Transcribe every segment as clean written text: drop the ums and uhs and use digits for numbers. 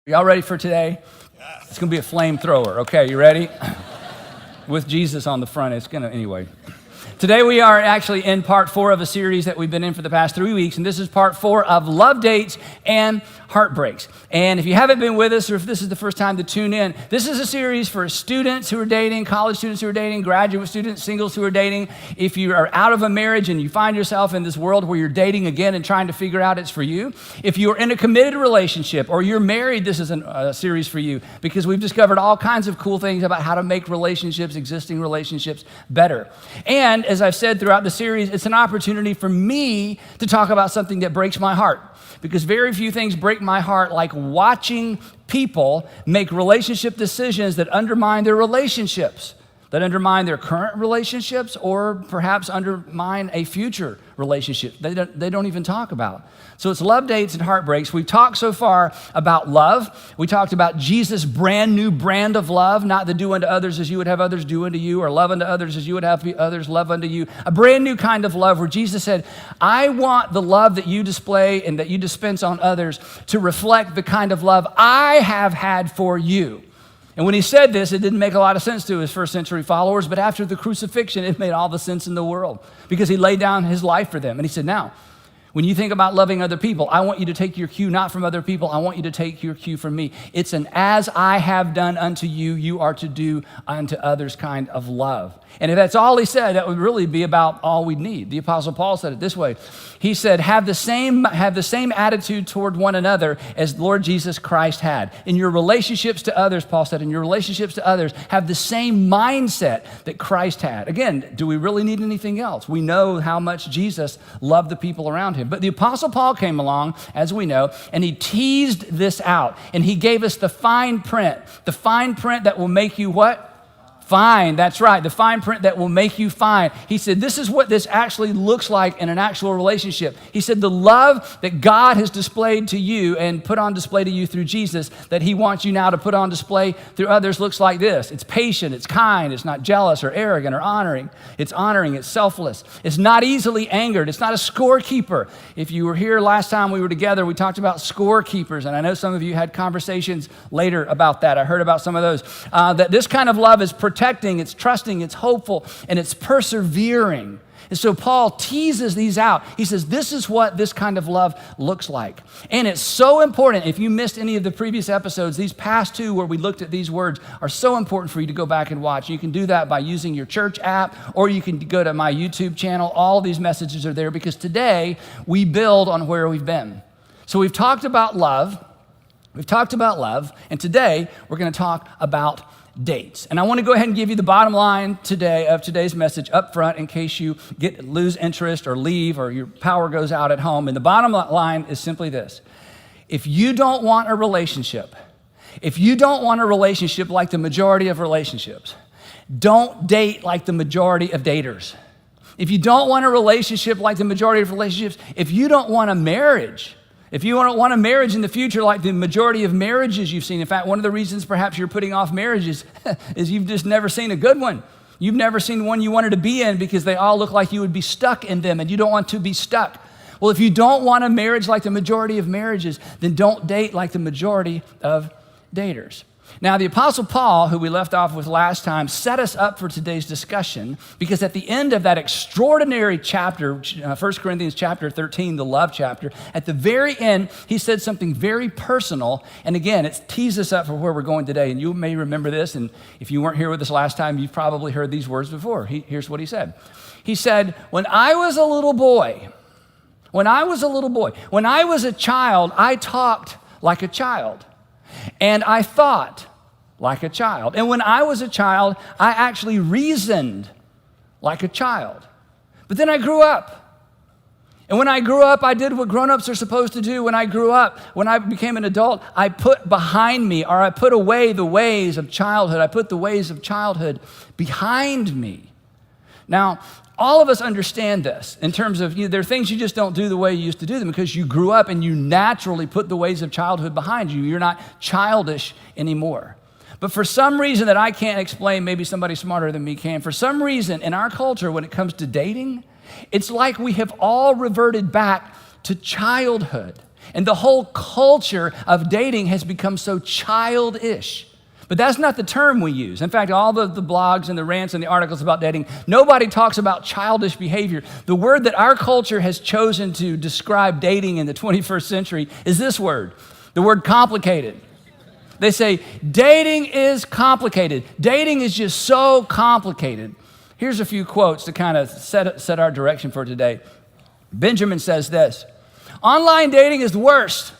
Y'all ready for today? Yes. It's going to be a flamethrower. Okay, you ready? With Jesus on the front, it's going to, anyway. Today we are actually in part 4 of a series that we've been in for the past 3 weeks, and this is part 4 of Love Dates and Heartbreaks. And if you haven't been with us, or if this is the first time to tune in, this is a series for students who are dating, college students who are dating, graduate students, singles who are dating. If you are out of a marriage and you find yourself in this world where you're dating again and trying to figure out it's for you. If you're in a committed relationship or you're married, this is a series for you, because we've discovered all kinds of cool things about how to make relationships, existing relationships, better. And as I've said throughout the series, it's an opportunity for me to talk about something that breaks my heart, because very few things break my heart like watching people make relationship decisions that undermine their relationships, that undermine their current relationships, or perhaps undermine a future relationship they don't even talk about. So it's Love Dates and Heartbreaks. We've talked so far about love. We talked about Jesus' brand new brand of love, not the do unto others as you would have others do unto you, or love unto others as you would have others love unto you. A brand new kind of love where Jesus said, I want the love that you display and that you dispense on others to reflect the kind of love I have had for you. And when he said this, it didn't make a lot of sense to his first century followers, but after the crucifixion, it made all the sense in the world, because he laid down his life for them. And he said, now, when you think about loving other people, I want you to take your cue not from other people. I want you to take your cue from me. It's an as I have done unto you, you are to do unto others kind of love. And if that's all he said, that would really be about all we need. The Apostle Paul said it this way. He said, have the same attitude toward one another as Lord Jesus Christ had. In your relationships to others, Paul said, in your relationships to others, have the same mindset that Christ had. Again, do we really need anything else? We know how much Jesus loved the people around him. But the Apostle Paul came along, as we know, and he teased this out. And he gave us the fine print that will make you what? Fine, that's right, the fine print that will make you fine. He said, this is what this actually looks like in an actual relationship. He said, the love that God has displayed to you and put on display to you through Jesus, that he wants you now to put on display through others, looks like this. It's patient, it's kind, it's not jealous or arrogant or honoring. It's honoring, it's selfless. It's not easily angered. It's not a scorekeeper. If you were here last time we were together, we talked about scorekeepers, and I know some of you had conversations later about that. I heard about some of those. That this kind of love is protecting, it's trusting, it's hopeful, and it's persevering. And so Paul teases these out. He says, this is what this kind of love looks like. And it's so important. If you missed any of the previous episodes, these past 2 where we looked at these words are so important for you to go back and watch. You can do that by using your church app, or you can go to my YouTube channel. All these messages are there, because today we build on where we've been. So we've talked about love. And today we're going to talk about dates. And I want to go ahead and give you the bottom line today of today's message up front, in case you lose interest or leave or your power goes out at home. And the bottom line is simply this. If you don't want a relationship like the majority of relationships, don't date like the majority of daters. If you don't want a relationship like the majority of relationships, if you don't want a marriage, if you don't want a marriage in the future like the majority of marriages you've seen, in fact, one of the reasons perhaps you're putting off marriages is you've just never seen a good one. You've never seen one you wanted to be in because they all look like you would be stuck in them, and you don't want to be stuck. Well, if you don't want a marriage like the majority of marriages, then don't date like the majority of daters. Now, the Apostle Paul, who we left off with last time, set us up for today's discussion, because at the end of that extraordinary chapter, 1 Corinthians chapter 13, the love chapter, at the very end, he said something very personal. And again, it tees us up for where we're going today. And you may remember this, and if you weren't here with us last time, you've probably heard these words before. Here's what he said. He said, when I was a child, I talked like a child. And I thought like a child. And when I was a child, I actually reasoned like a child. But then I grew up. And when I grew up, I did what grown-ups are supposed to do. When I became an adult, I put behind me, or I put away the ways of childhood. I put the ways of childhood behind me. Now, all of us understand this in terms of, there are things you just don't do the way you used to do them, because you grew up and you naturally put the ways of childhood behind you. You're not childish anymore. But for some reason that I can't explain, maybe somebody smarter than me can, for some reason in our culture when it comes to dating, it's like we have all reverted back to childhood. And the whole culture of dating has become so childish. But that's not the term we use. In fact, all the blogs and the rants and the articles about dating, nobody talks about childish behavior. The word that our culture has chosen to describe dating in the 21st century is this word, the word complicated. They say, dating is complicated. Dating is just so complicated. Here's a few quotes to kind of set our direction for today. Benjamin says this, online dating is the worst.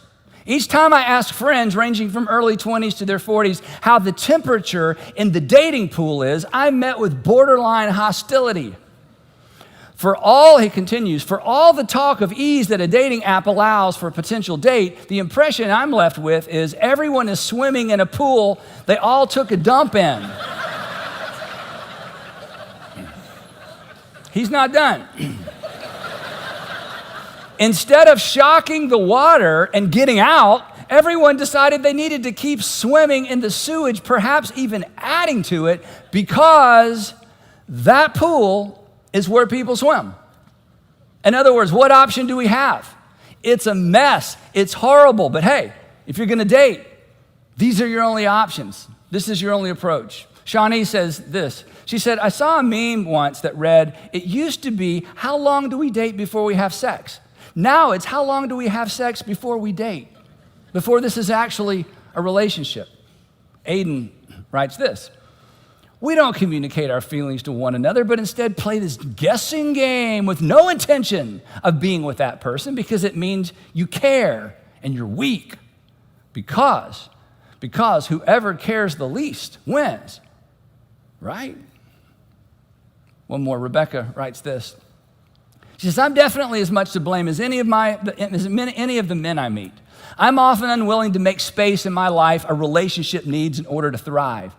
Each time I ask friends ranging from early 20s to their 40s how the temperature in the dating pool is, I'm met with borderline hostility. He continues, for all the talk of ease that a dating app allows for a potential date, the impression I'm left with is everyone is swimming in a pool they all took a dump in. He's not done. Instead of shocking the water and getting out, everyone decided they needed to keep swimming in the sewage, perhaps even adding to it, because that pool is where people swim. In other words, what option do we have? It's a mess. It's horrible. But hey, if you're going to date, these are your only options. This is your only approach. Shawnee says this. She said, I saw a meme once that read, it used to be, how long do we date before we have sex? Now it's how long do we have sex before we date? Before this is actually a relationship. Aiden writes this. We don't communicate our feelings to one another, but instead play this guessing game with no intention of being with that person because it means you care and you're weak. Because whoever cares the least wins, right? One more, Rebecca writes this. She says, I'm definitely as much to blame as any of the men I meet. I'm often unwilling to make space in my life a relationship needs in order to thrive.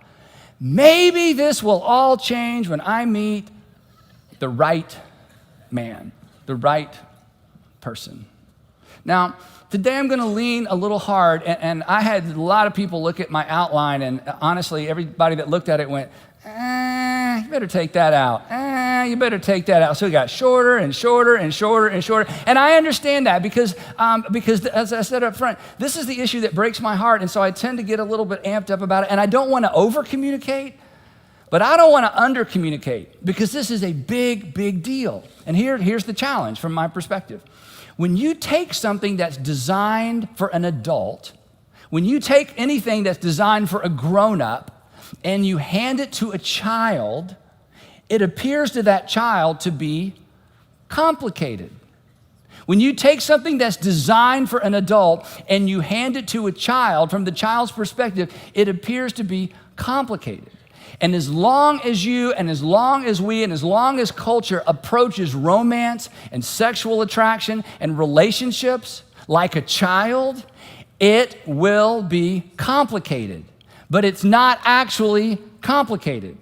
Maybe this will all change when I meet the right man, the right person. Now, today I'm going to lean a little hard, and I had a lot of people look at my outline, and honestly, everybody that looked at it went, you better take that out. You better take that out. So it got shorter and shorter and shorter and shorter. And I understand that because as I said up front, this is the issue that breaks my heart. And so I tend to get a little bit amped up about it. And I don't want to over-communicate, but I don't want to under-communicate because this is a big, big deal. And here's the challenge from my perspective. When you take something that's designed for an adult, when you take anything that's designed for a grown-up, and you hand it to a child, it appears to that child to be complicated. When you take something that's designed for an adult and you hand it to a child, from the child's perspective, it appears to be complicated. And as long as you and as long as we and as long as culture approaches romance and sexual attraction and relationships like a child, it will be complicated. But it's not actually complicated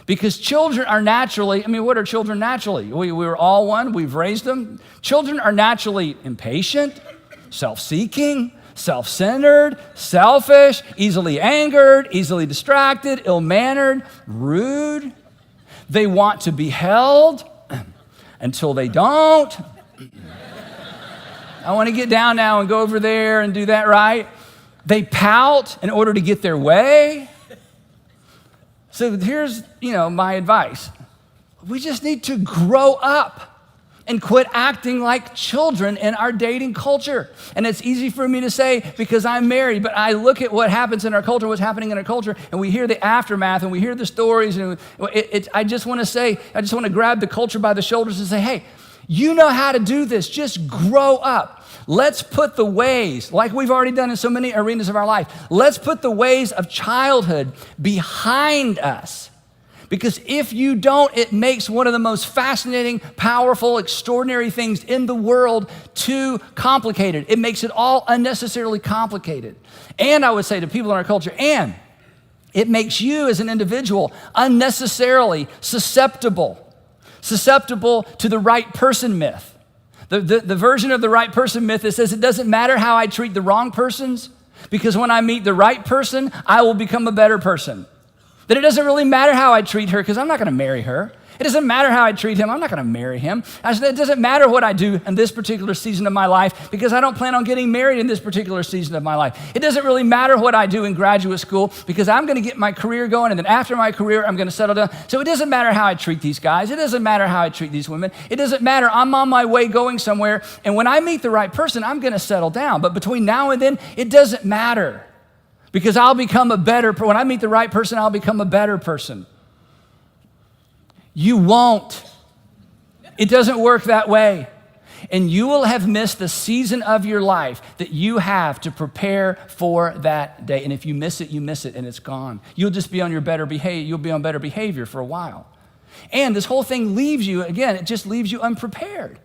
because children are naturally, what are children naturally? We're all one, we've raised them. Children are naturally impatient, self-seeking, self-centered, selfish, easily angered, easily distracted, ill-mannered, rude. They want to be held until they don't. I want to get down now and go over there and do that right. They pout in order to get their way. So here's, my advice. We just need to grow up and quit acting like children in our dating culture. And it's easy for me to say because I'm married, but I look at what happens in our culture, what's happening in our culture, and we hear the aftermath and we hear the stories. And I just want to grab the culture by the shoulders and say, hey, you know how to do this. Just grow up. Let's put the ways, like we've already done in so many arenas of our life, let's put the ways of childhood behind us. Because if you don't, it makes one of the most fascinating, powerful, extraordinary things in the world too complicated. It makes it all unnecessarily complicated. And I would say to people in our culture, and it makes you as an individual unnecessarily susceptible to the right person myth. The version of the right person myth that says it doesn't matter how I treat the wrong persons because when I meet the right person, I will become a better person. That it doesn't really matter how I treat her because I'm not going to marry her. It doesn't matter how I treat him. I'm not going to marry him. It doesn't matter what I do in this particular season of my life because I don't plan on getting married in this particular season of my life. It doesn't really matter what I do in graduate school because I'm going to get my career going, and then after my career, I'm going to settle down. So it doesn't matter how I treat these guys. It doesn't matter how I treat these women. It doesn't matter. I'm on my way going somewhere, and when I meet the right person, I'm going to settle down. But between now and then, it doesn't matter because I'll become a better person. When I meet the right person, I'll become a better person. You won't. It doesn't work that way. And you will have missed the season of your life that you have to prepare for that day. And if you miss it, and it's gone. You'll just be on your better behavior. You'll be on better behavior for a while. And this whole thing leaves you, again, it just leaves you unprepared.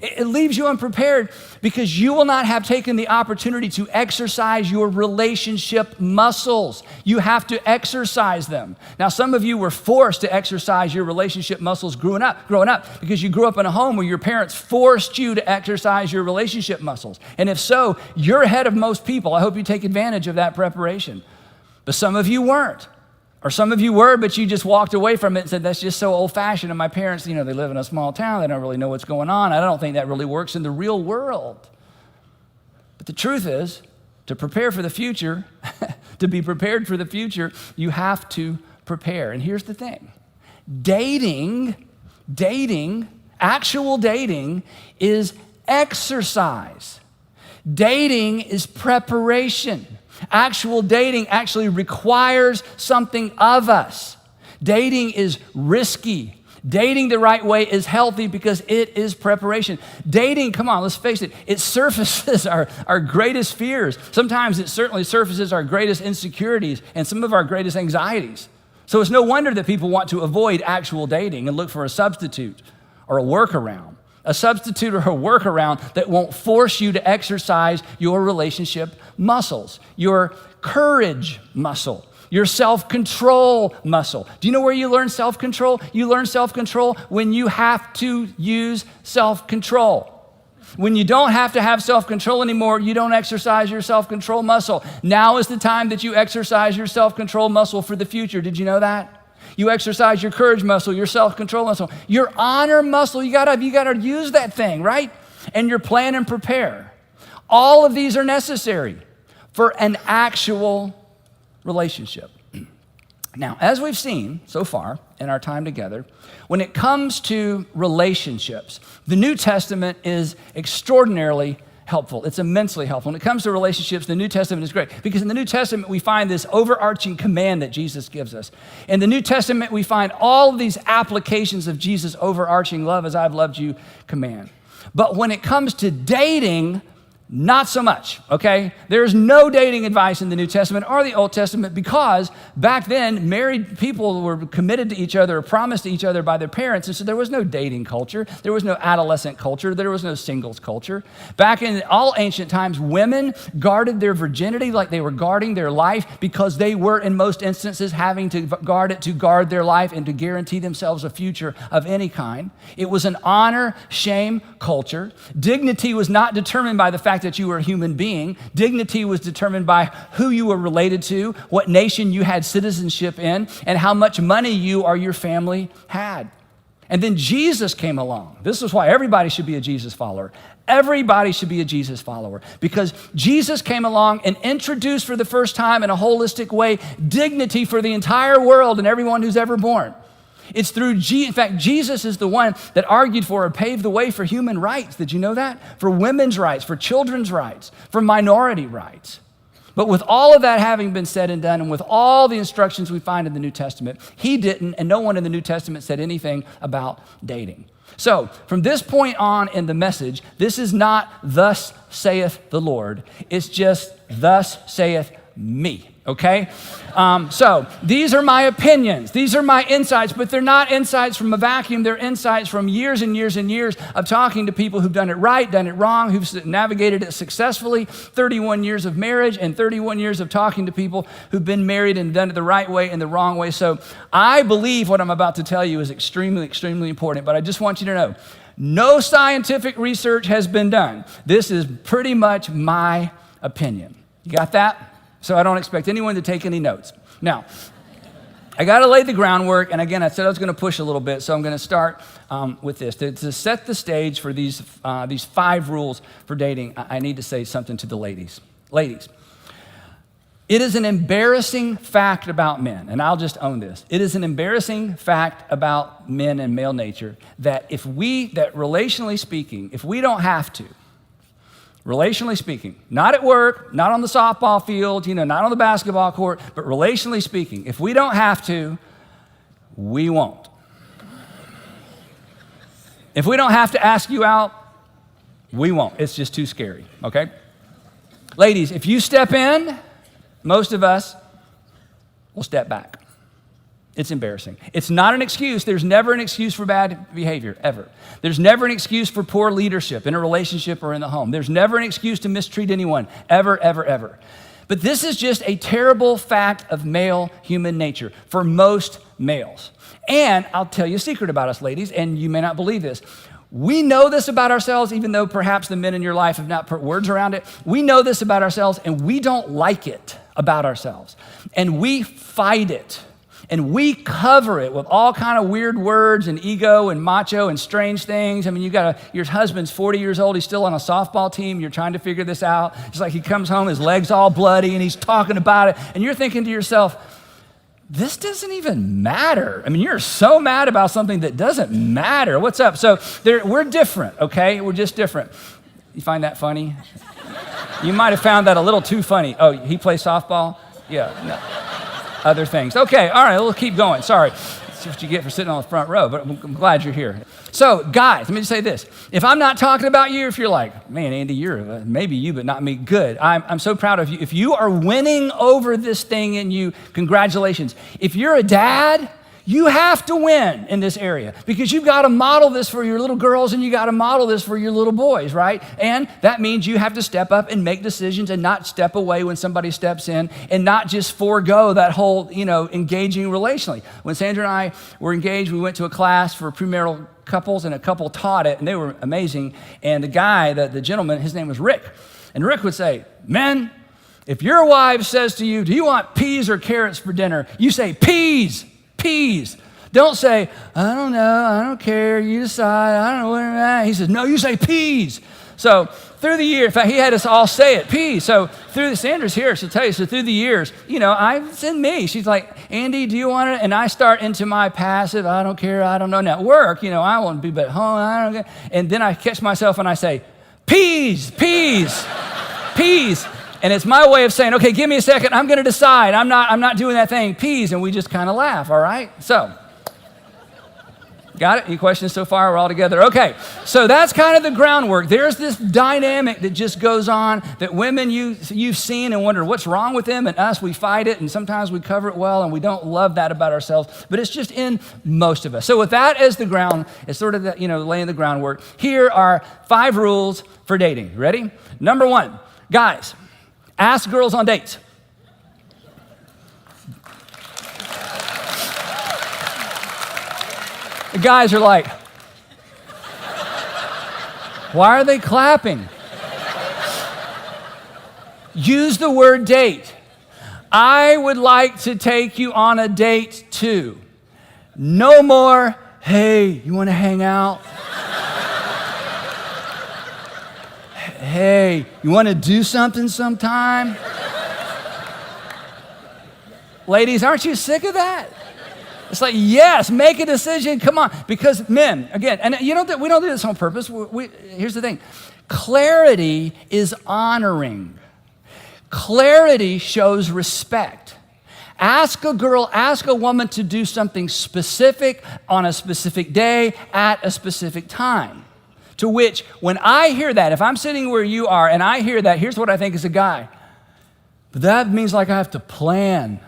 It leaves you unprepared because you will not have taken the opportunity to exercise your relationship muscles. You have to exercise them. Now, some of you were forced to exercise your relationship muscles growing up because you grew up in a home where your parents forced you to exercise your relationship muscles. And if so, you're ahead of most people. I hope you take advantage of that preparation. But some of you weren't. Or some of you were, but you just walked away from it and said, that's just so old-fashioned. And my parents, they live in a small town. They don't really know what's going on. I don't think that really works in the real world. But the truth is, to prepare for the future, to be prepared for the future, you have to prepare. And here's the thing. Actual dating is exercise. Dating is preparation. Actual dating actually requires something of us. Dating is risky. Dating the right way is healthy because it is preparation. Dating, come on, let's face it, it surfaces our greatest fears. Sometimes it certainly surfaces our greatest insecurities and some of our greatest anxieties. So it's no wonder that people want to avoid actual dating and look for a substitute or a workaround. A substitute or a workaround that won't force you to exercise your relationship muscles, your courage muscle, your self-control muscle. Do you know where you learn self-control? You learn self-control when you have to use self-control. When you don't have to have self-control anymore, you don't exercise your self-control muscle. Now is the time that you exercise your self-control muscle for the future. Did you know that? You exercise your courage muscle, your self-control muscle, your honor muscle. You gotta use that thing, right? And your plan and prepare. All of these are necessary for an actual relationship. Now, as we've seen so far in our time together, when it comes to relationships, the New Testament is extraordinarily helpful. It's immensely helpful. When it comes to relationships, the New Testament is great because in the New Testament, we find this overarching command that Jesus gives us. In the New Testament, we find all of these applications of Jesus' overarching love as I've loved you command. But when it comes to dating, not so much, okay? There's no dating advice in the New Testament or the Old Testament because back then, married people were committed to each other or promised to each other by their parents, and so there was no dating culture. There was no adolescent culture. There was no singles culture. Back in all ancient times, women guarded their virginity like they were guarding their life because they were, in most instances, having to guard it to guard their life and to guarantee themselves a future of any kind. It was an honor-shame culture. Dignity was not determined by the fact that you were a human being. Dignity was determined by who you were related to, what nation you had citizenship in, and how much money you or your family had. And then Jesus came along. This is why everybody should be a Jesus follower. Everybody should be a Jesus follower because Jesus came along and introduced for the first time in a holistic way dignity for the entire world and everyone who's ever born. It's through, in fact, Jesus is the one that argued for or paved the way for human rights. Did you know that? For women's rights, for children's rights, for minority rights. But with all of that having been said and done, and with all the instructions we find in the New Testament, he didn't, and no one in the New Testament said anything about dating. So from this point on in the message, this is not thus saith the Lord. It's just thus saith me. Okay? So these are my opinions. These are my insights, but they're not insights from a vacuum. They're insights from years and years and years of talking to people who've done it right, done it wrong, who've navigated it successfully, 31 years of marriage and 31 years of talking to people who've been married and done it the right way and the wrong way. So I believe what I'm about to tell you is extremely, extremely important, but I just want you to know, no scientific research has been done. This is pretty much my opinion. You got that? So I don't expect anyone to take any notes. Now, I got to lay the groundwork, and again, I said I was going to push a little bit, so I'm going to start with this. To set the stage for these 5 rules for dating, I need to say something to the ladies. Ladies, it is an embarrassing fact about men, and I'll just own this. It is an embarrassing fact about men and male nature that relationally speaking, if we don't have to, relationally speaking, not at work, not on the softball field, not on the basketball court, but relationally speaking, if we don't have to, we won't. If we don't have to ask you out, we won't. It's just too scary, okay? Ladies, if you step in, most of us will step back. It's embarrassing. It's not an excuse. There's never an excuse for bad behavior, ever. There's never an excuse for poor leadership in a relationship or in the home. There's never an excuse to mistreat anyone, ever, ever, ever. But this is just a terrible fact of male human nature for most males. And I'll tell you a secret about us, ladies, and you may not believe this. We know this about ourselves, even though perhaps the men in your life have not put words around it. We know this about ourselves, and we don't like it about ourselves. And we fight it. And we cover it with all kind of weird words and ego and macho and strange things. I mean, your husband's 40 years old. He's still on a softball team. You're trying to figure this out. It's like he comes home, his leg's all bloody, and he's talking about it. And you're thinking to yourself, this doesn't even matter. I mean, you're so mad about something that doesn't matter. What's up? So we're different, okay? We're just different. You find that funny? You might have found that a little too funny. Oh, he plays softball? Yeah, no. Other things. Okay, all right, we'll keep going. Sorry. That's what you get for sitting on the front row, but I'm glad you're here. So, guys, let me just say this. If I'm not talking about you, if you're like, man, Andy, you're maybe you, but not me, good. I'm so proud of you. If you are winning over this thing in you, congratulations. If you're a dad, you have to win in this area because you've got to model this for your little girls and you got to model this for your little boys, right? And that means you have to step up and make decisions and not step away when somebody steps in and not just forego that whole, engaging relationally. When Sandra and I were engaged, we went to a class for premarital couples and a couple taught it and they were amazing. And the guy, the gentleman, his name was Rick. And Rick would say, men, if your wife says to you, do you want peas or carrots for dinner? You say, peas. Peas. Don't say, I don't know, I don't care, you decide, I don't know what I'm at. He says, no, you say peas. So through the year, in fact, he had us all say it, peas. So Sandra's here, she'll tell you, so through the years, it's in me. She's like, Andy, do you want it? And I start into my passive, I don't care, I don't know. Now at work, I want to be at home, I don't care. And then I catch myself and I say, peas, peas, peas. And it's my way of saying, okay, give me a second. I'm going to decide. I'm not doing that thing. Peas. And we just kind of laugh, all right? So, got it? Any questions so far? We're all together. Okay. So that's kind of the groundwork. There's this dynamic that just goes on that women you've seen and wonder what's wrong with them, and us, we fight it, and sometimes we cover it well, and we don't love that about ourselves, but it's just in most of us. So with that as the ground, it's sort of laying the groundwork. Here are 5 rules for dating. Ready? Number 1, guys. Ask girls on dates. The guys are like, why are they clapping? Use the word date. I would like to take you on a date too. No more, hey, you want to hang out? Hey, you want to do something sometime? Ladies, aren't you sick of that? It's like, yes, make a decision, come on. Because men, again, and we don't do this on purpose. Here's the thing. Clarity is honoring. Clarity shows respect. Ask a woman to do something specific on a specific day at a specific time. To which, when I hear that, if I'm sitting where you are and I hear that, here's what I think as a guy. But that means like I have to plan.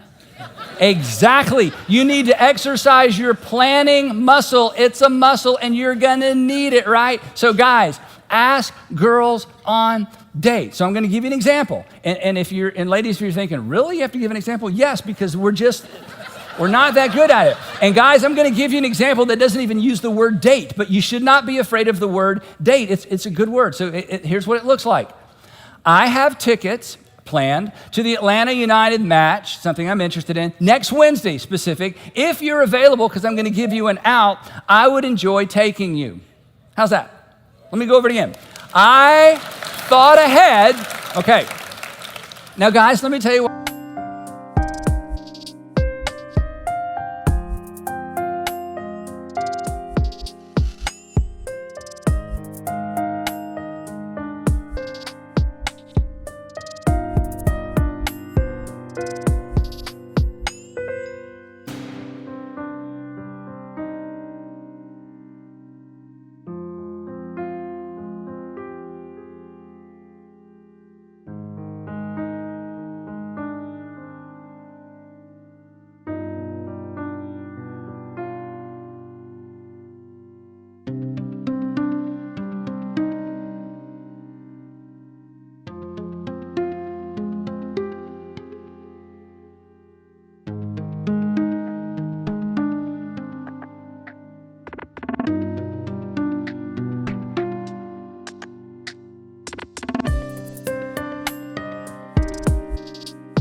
Exactly. You need to exercise your planning muscle. It's a muscle and you're gonna need it, right? So guys, ask girls on dates. So I'm gonna give you an example. And ladies, if you're thinking, really, you have to give an example? Yes, because we're not that good at it. And guys, I'm going to give you an example that doesn't even use the word date, but you should not be afraid of the word date. It's a good word. So here's what it looks like. I have tickets planned, to the Atlanta United match, something I'm interested in, next Wednesday specific. If you're available, because I'm going to give you an out, I would enjoy taking you. How's that? Let me go over it again. I thought ahead. Okay. Now, guys, let me tell you what.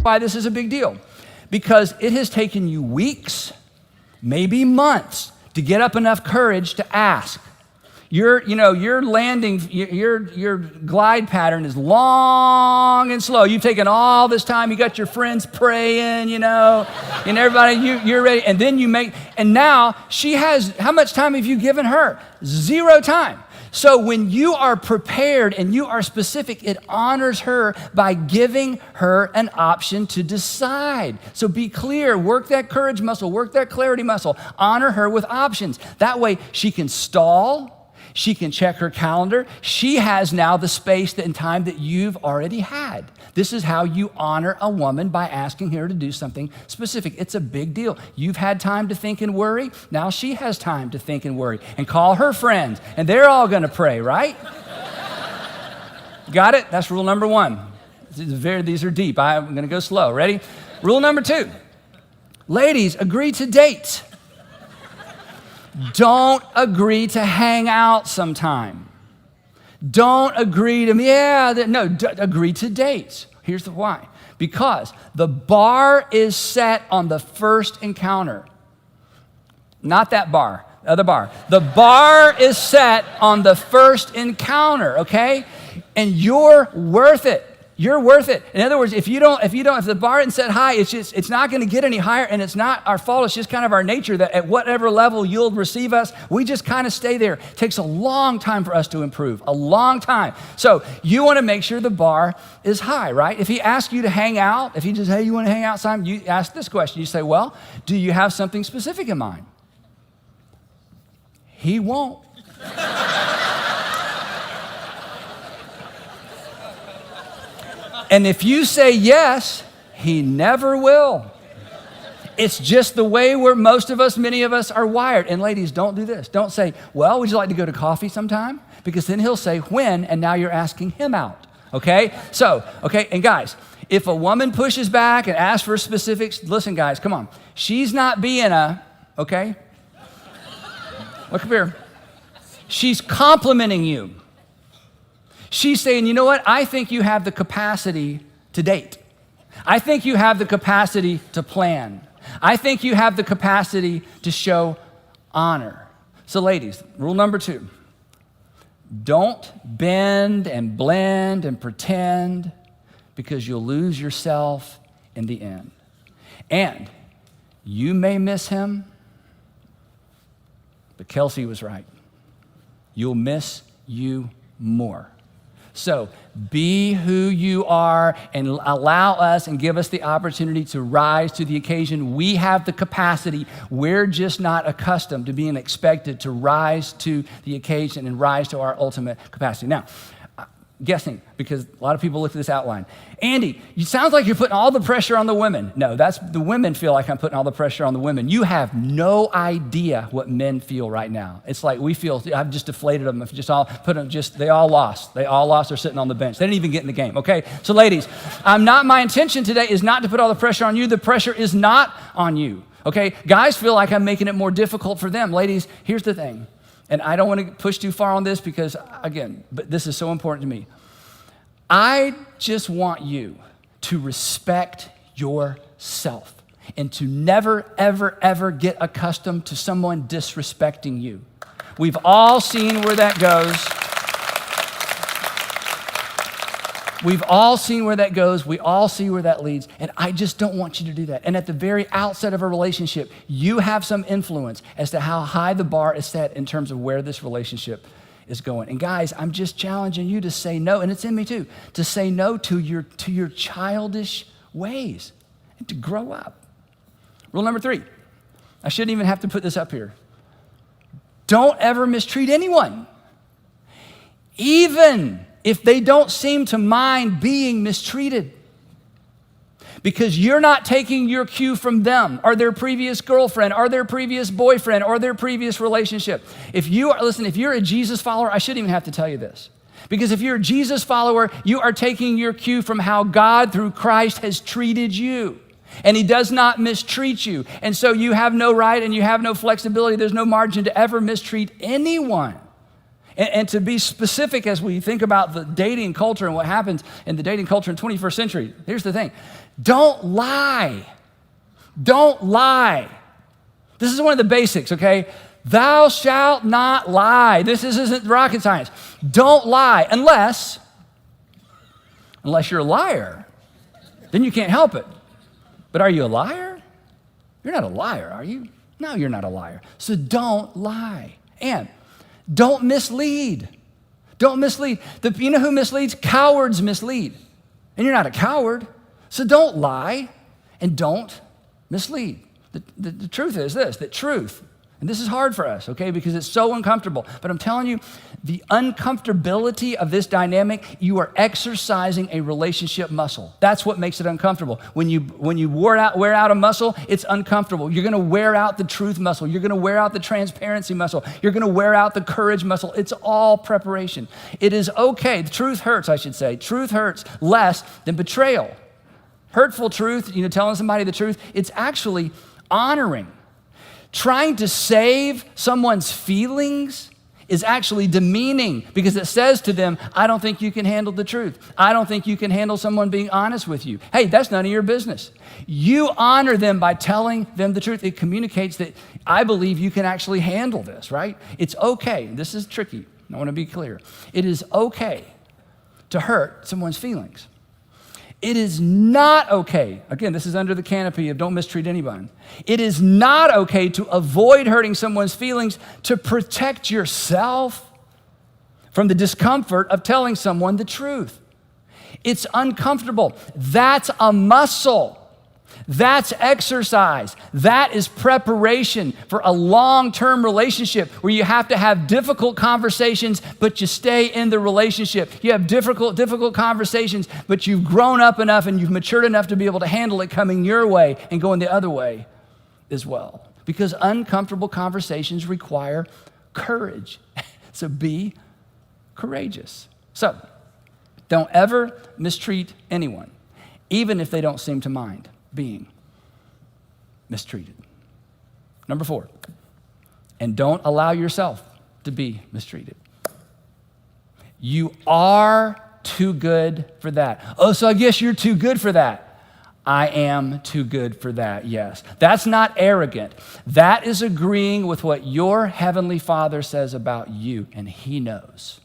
Why this is a big deal, because it has taken you weeks, maybe months, to get up enough courage to ask. Your glide pattern is long and slow. You've taken all this time. You got your friends praying, and everybody, you're ready. And then and now she has, how much time have you given her? 0 time. So when you are prepared and you are specific, it honors her by giving her an option to decide. So be clear, work that courage muscle, work that clarity muscle, honor her with options. That way she can stall, she can check her calendar. She has now the space and time that you've already had. This is how you honor a woman, by asking her to do something specific. It's a big deal. You've had time to think and worry. Now she has time to think and worry and call her friends, and they're all going to pray, right? Got it? That's rule number 1. These are deep. I'm going to go slow. Ready? Rule number 2. Ladies, agree to date. Don't agree to hang out sometime. Don't agree to, agree to dates. Here's the why. Because the bar is set on the first encounter. Not that bar, the other bar. The bar is set on the first encounter, okay? And you're worth it. You're worth it. In other words, if the bar isn't set high, it's not going to get any higher, and it's not our fault. It's just kind of our nature that at whatever level you'll receive us, we just kind of stay there. It takes a long time for us to improve, a long time. So you want to make sure the bar is high, right? If he asks you to hang out, if he just, hey, you want to hang out sometime, you ask this question. You say, well, do you have something specific in mind? He won't. And if you say yes, he never will. It's just the way many of us are wired. And ladies, don't do this. Don't say, well, would you like to go to coffee sometime? Because then he'll say when, and now you're asking him out, okay? And guys, if a woman pushes back and asks for specifics, listen, guys, come on. She's not being okay? Look up here. She's complimenting you. She's saying, you know what? I think you have the capacity to date. I think you have the capacity to plan. I think you have the capacity to show honor. So ladies, rule number 2, don't bend and blend and pretend, because you'll lose yourself in the end. And you may miss him, but Kelsey was right. You'll miss you more. So be who you are and allow us and give us the opportunity to rise to the occasion. We have the capacity. We're just not accustomed to being expected to rise to the occasion and rise to our ultimate capacity. Now, guessing, because a lot of people look at this outline. Andy, it sounds like you're putting all the pressure on the women. No, that's the women feel like I'm putting all the pressure on the women. You have no idea what men feel right now. It's like we feel, I've just deflated them. They all lost. They all lost. They're sitting on the bench. They didn't even get in the game, okay? So ladies, my intention today is not to put all the pressure on you. The pressure is not on you, okay? Guys feel like I'm making it more difficult for them. Ladies, here's the thing. And I don't want to push too far on this because, again, but this is so important to me. I just want you to respect yourself and to never, ever, ever get accustomed to someone disrespecting you. We've all seen where that goes. We've all seen where that goes. We all see where that leads. And I just don't want you to do that. And at the very outset of a relationship, you have some influence as to how high the bar is set in terms of where this relationship is going. And guys, I'm just challenging you to say no, and it's in me too, to say no to your childish ways and to grow up. Rule number 3, I shouldn't even have to put this up here. Don't ever mistreat anyone, even if they don't seem to mind being mistreated, because you're not taking your cue from them or their previous girlfriend or their previous boyfriend or their previous relationship. If you're a Jesus follower, I shouldn't even have to tell you this, because if you're a Jesus follower, you are taking your cue from how God through Christ has treated you. And he does not mistreat you. And so you have no right and you have no flexibility. There's no margin to ever mistreat anyone. And to be specific as we think about the dating culture and what happens in the dating culture in the 21st century, here's the thing. Don't lie. Don't lie. This is one of the basics, okay? Thou shalt not lie. This isn't rocket science. Don't lie unless you're a liar. Then you can't help it. But are you a liar? You're not a liar, are you? No, you're not a liar. So don't lie. And don't mislead. Don't mislead. You know who misleads? Cowards mislead. And you're not a coward. So don't lie and don't mislead. The truth is this, that truth, and this is hard for us, okay, because it's so uncomfortable. But I'm telling you, the uncomfortability of this dynamic, you are exercising a relationship muscle. That's what makes it uncomfortable. When you wear out a muscle, it's uncomfortable. You're gonna wear out the truth muscle. You're gonna wear out the transparency muscle. You're gonna wear out the courage muscle. It's all preparation. It is okay. The truth hurts, I should say. Truth hurts less than betrayal. Hurtful truth, telling somebody the truth, it's actually honoring. Trying to save someone's feelings is actually demeaning, because it says to them, I don't think you can handle the truth. I don't think you can handle someone being honest with you. Hey, that's none of your business. You honor them by telling them the truth. It communicates that I believe you can actually handle this, right? It's okay. This is tricky. I want to be clear. It is okay to hurt someone's feelings. It is not okay. Again, this is under the canopy of don't mistreat anyone. It is not okay to avoid hurting someone's feelings to protect yourself from the discomfort of telling someone the truth. It's uncomfortable. That's a muscle. That's exercise. That is preparation for a long-term relationship where you have to have difficult conversations, but you stay in the relationship. You have difficult conversations, but you've grown up enough and you've matured enough to be able to handle it coming your way and going the other way as well. Because uncomfortable conversations require courage. So be courageous. So don't ever mistreat anyone, even if they don't seem to mind being mistreated. Number 4, and don't allow yourself to be mistreated. You are too good for that. Oh, so I guess you're too good for that. I am too good for that, yes. That's not arrogant. That is agreeing with what your heavenly Father says about you, and he knows.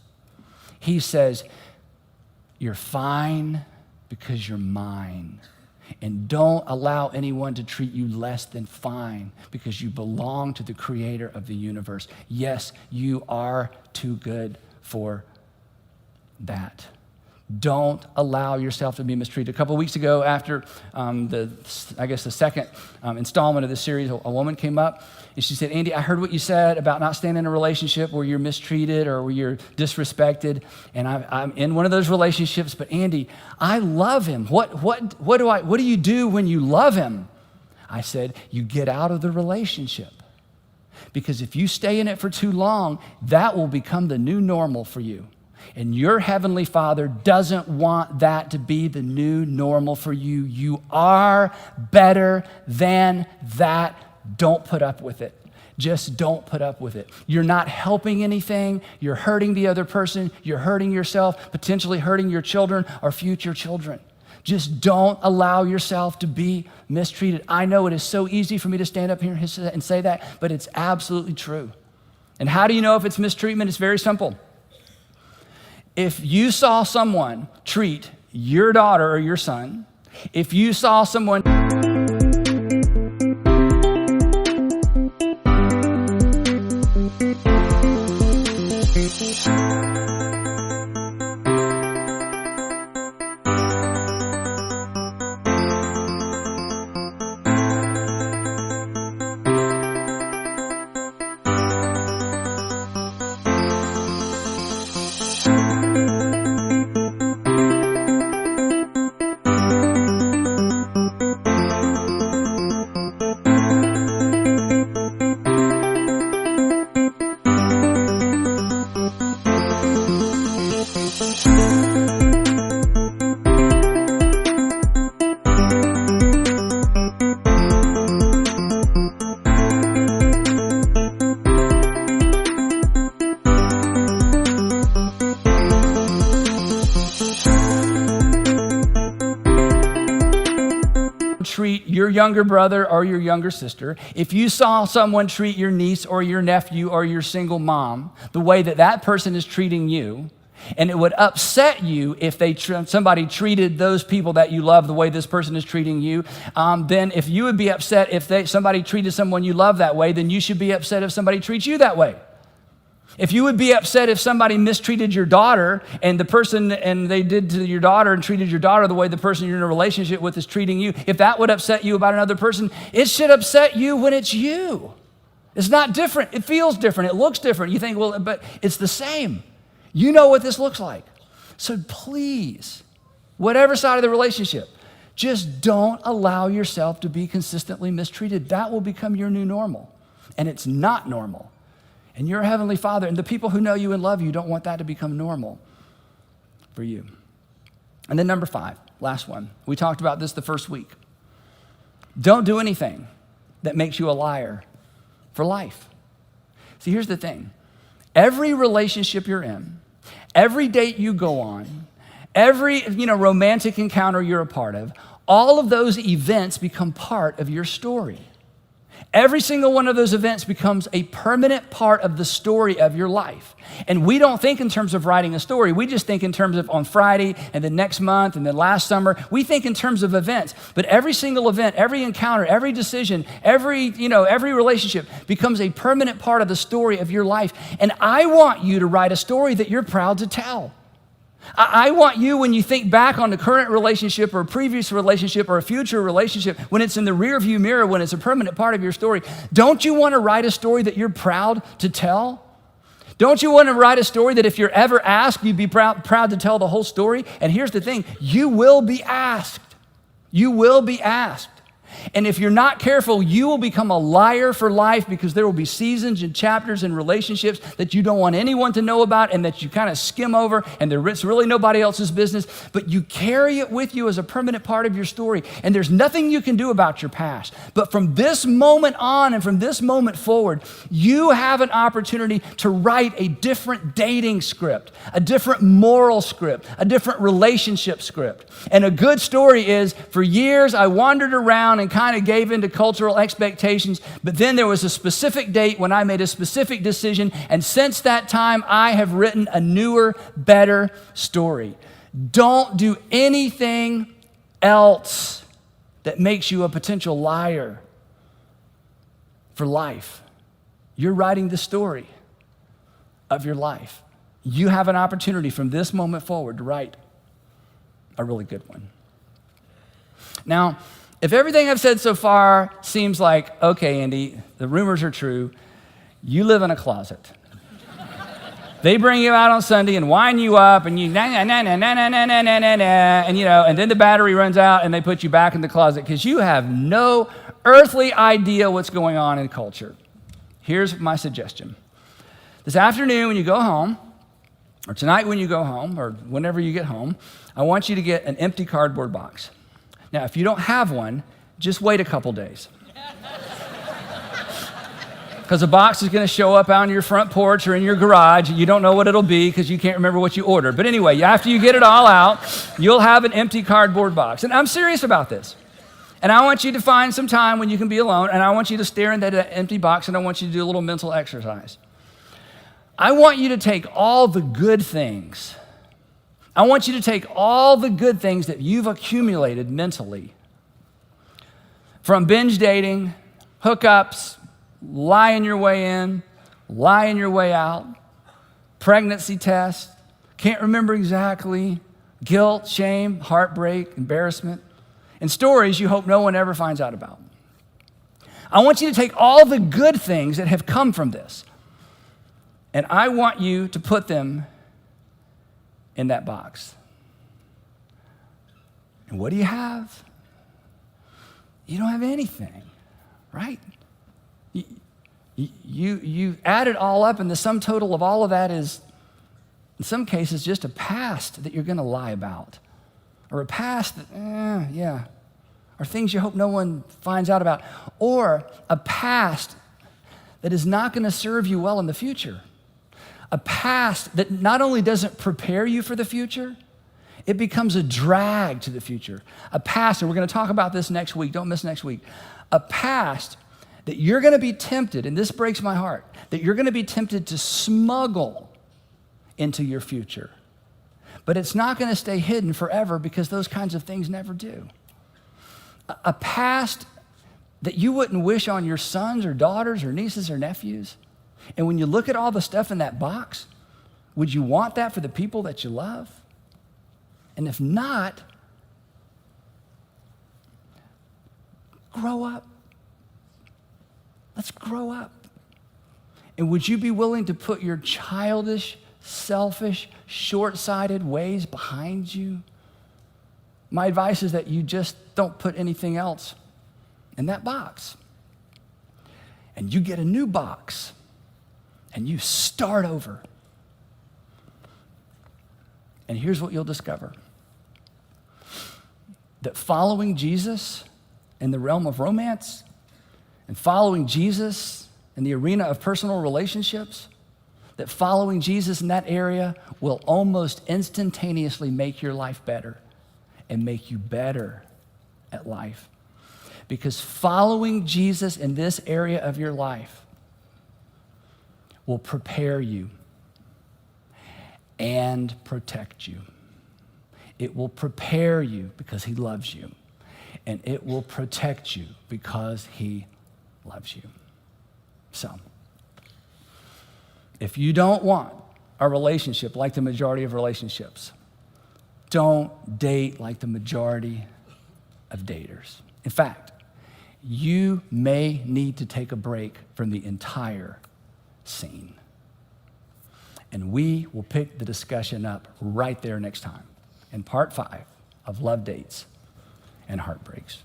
He says, you're fine because you're mine. And don't allow anyone to treat you less than fine, because you belong to the creator of the universe. Yes, you are too good for that. Don't allow yourself to be mistreated. A couple of weeks ago, after the second installment of this series, a woman came up and she said, Andy, I heard what you said about not staying in a relationship where you're mistreated or where you're disrespected. And I'm in one of those relationships, but Andy, I love him. What do you do when you love him? I said, you get out of the relationship. Because if you stay in it for too long, that will become the new normal for you. And your heavenly Father doesn't want that to be the new normal for you. You are better than that. Don't put up with it. Just don't put up with it. You're not helping anything. You're hurting the other person. You're hurting yourself, potentially hurting your children or future children. Just don't allow yourself to be mistreated. I know it is so easy for me to stand up here and say that, but it's absolutely true. And how do you know if it's mistreatment? It's very simple. If you saw someone treat your daughter or your son, if you saw someone treat your younger brother or your younger sister, if you saw someone treat your niece or your nephew or your single mom the way that that person is treating you, and it would upset you if somebody treated those people that you love the way this person is treating you, then if you would be upset if somebody treated someone you love that way, then you should be upset if somebody treats you that way. If you would be upset if somebody mistreated your daughter and they did to your daughter and treated your daughter the way the person you're in a relationship with is treating you, if that would upset you about another person, it should upset you when it's you. It's not different. It feels different. It looks different. You think, well, but it's the same. You know what this looks like. So please, whatever side of the relationship, just don't allow yourself to be consistently mistreated. That will become your new normal. And it's not normal. And your Heavenly Father and the people who know you and love you don't want that to become normal for you. And then number 5, last one. We talked about this the first week. Don't do anything that makes you a liar for life. See, here's the thing. Every relationship you're in, every date you go on, every romantic encounter you're a part of, all of those events become part of your story. Every single one of those events becomes a permanent part of the story of your life. And we don't think in terms of writing a story. We just think in terms of on Friday and then next month and then last summer. We think in terms of events. But every single event, every encounter, every decision, every relationship becomes a permanent part of the story of your life. And I want you to write a story that you're proud to tell. I want you, when you think back on the current relationship or a previous relationship or a future relationship, when it's in the rearview mirror, when it's a permanent part of your story, don't you want to write a story that you're proud to tell? Don't you want to write a story that if you're ever asked, you'd be proud to tell the whole story? And here's the thing, you will be asked. You will be asked. And if you're not careful, you will become a liar for life, because there will be seasons and chapters and relationships that you don't want anyone to know about and that you kind of skim over, and it's really nobody else's business, but you carry it with you as a permanent part of your story. And there's nothing you can do about your past. But from this moment on and from this moment forward, you have an opportunity to write a different dating script, a different moral script, a different relationship script. And a good story is, for years I wandered around and kind of gave into cultural expectations, but then there was a specific date when I made a specific decision, and since that time I have written a newer, better story. Don't do anything else that makes you a potential liar for life. You're writing the story of your life. You have an opportunity from this moment forward to write a really good one. Now, if everything I've said so far seems like, okay, Andy, the rumors are true, you live in a closet. They bring you out on Sunday and wind you up, and you and then the battery runs out and they put you back in the closet because you have no earthly idea what's going on in culture. Here's my suggestion. This afternoon when you go home, or tonight when you go home, or whenever you get home, I want you to get an empty cardboard box. Now, if you don't have one, just wait a couple days. because a box is going to show up on your front porch or in your garage. You don't know what it'll be because you can't remember what you ordered. But anyway, after you get it all out, you'll have an empty cardboard box. And I'm serious about this. And I want you to find some time when you can be alone, and I want you to stare into that empty box, and I want you to do a little mental exercise. I want you to take all the good things. I want you to take all the good things that you've accumulated mentally, from binge dating, hookups, lying your way in, lying your way out, pregnancy test, can't remember exactly, guilt, shame, heartbreak, embarrassment, and stories you hope no one ever finds out about. I want you to take all the good things that have come from this, and I want you to put them in that box. And what do you have? You don't have anything, right? You add it all up, and the sum total of all of that is, in some cases, just a past that you're going to lie about, or a past that, or things you hope no one finds out about, or a past that is not going to serve you well in the future, a past that not only doesn't prepare you for the future, it becomes a drag to the future. A past, and we're going to talk about this next week, don't miss next week, a past that you're going to be tempted, and this breaks my heart, that you're going to be tempted to smuggle into your future. But it's not going to stay hidden forever because those kinds of things never do. A past that you wouldn't wish on your sons or daughters or nieces or nephews. And when you look at all the stuff in that box, would you want that for the people that you love? And if not, grow up. Let's grow up. And would you be willing to put your childish, selfish, short-sighted ways behind you? My advice is that you just don't put anything else in that box. And you get a new box, and you start over. And here's what you'll discover. That following Jesus in the realm of romance and following Jesus in the arena of personal relationships, that following Jesus in that area will almost instantaneously make your life better and make you better at life. Because following Jesus in this area of your life will prepare you and protect you. It will prepare you because he loves you, and it will protect you because he loves you. So, if you don't want a relationship like the majority of relationships, don't date like the majority of daters. In fact, you may need to take a break from the entire scene. And we will pick the discussion up right there next time in part 5 of Love Dates and Heartbreaks.